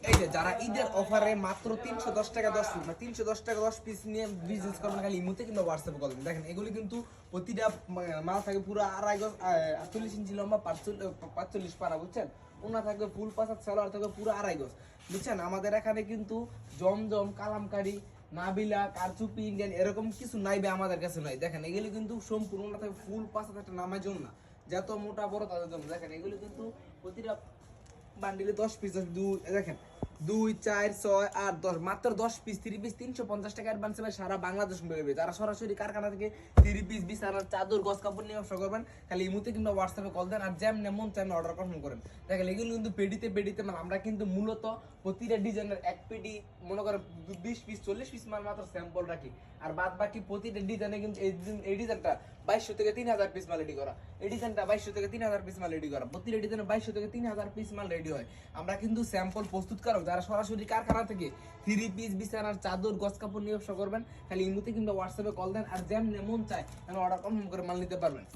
এই যে যারা ঈদের অফারে মাত্র 310 টাকা 10 পিস, মানে 310 টাকা 10 পিস নিয়ে বিজনেস করবেন, খালি ইমোতে কিংবা হোয়াটসঅ্যাপে কল দিন। দেখেন এগুলি কিন্তু প্রতিটা মাল থাকে পুরো 2.5 গজ 48 ইঞ্চি লম্বা, 45 পারা, বুঝছেন? ওনা থাকবে ফুল পাসার, সালোয়ার থাকবে পুরো 2.5 গজ, বুঝছেন? আমাদের এখানে কিন্তু জমজম, কালামকারী, নাবিলা, কারচুপি, ইন্ডিয়ান এরকম কিছু নাই বে, আমাদের কাছে নাই। দেখেন এগুলি কিন্তু সম্পূর্ণ থাকে ফুল পাসার, একটা নামের জন্য না, যত মোটা বড় তাদের জন্য। দেখেন এগুলি কিন্তু প্রতিটা বান্ডিলে 10 পিস, দেখেন 2 4 6 8 10, মাত্র 10 পিস 3 পিস 350 টাকা অ্যাডভান্স হবে, সারা বাংলাদেশ মিলবে। যারা সরাসরি কারখানা থেকে 3 পিস বিছানার চাদর গস কাপড় নিয়ে ব্যবসা করবেন, খালি ইমুতে কিংবা হোয়াটসঅ্যাপে কল দেন, আর যেমন মন চান অর্ডার কনফার্ম করেন। দেখেন এগুলো কিন্তু পেডিতে মানে আমরা কিন্তু মূলত প্রতিটা ডিজাইনের এক পেডি মনে করেন 20 পিস 40 পিস মাল মাত্র স্যাম্পল রাখি, আর বাদ বাকি প্রতিটা ডিজাইনে কিন্তু এই ডিজাইনটা 2200 থেকে 3000 পিস মাল রেডি করা, এই ডিজাইনটা 2200 থেকে 3000 পিস মাল রেডি করা, প্রতিটা ডিজাইনে 2200 থেকে 3000 পিস মাল রেডি হয়। আমরা কিন্তু স্যাম্পল প্রস্তুতকারক, যারা সরাসরি কারখানা থেকে 3 পিস বিছানার চাদর গস কাপড় নিয়ে ব্যবসা করবেন, খালি ইমুতে কিংবা হোয়াটসঅ্যাপে কল দেন, আর যেমন মন চায় অর্ডার কনফার্ম করে মাল নিতে পারবেন।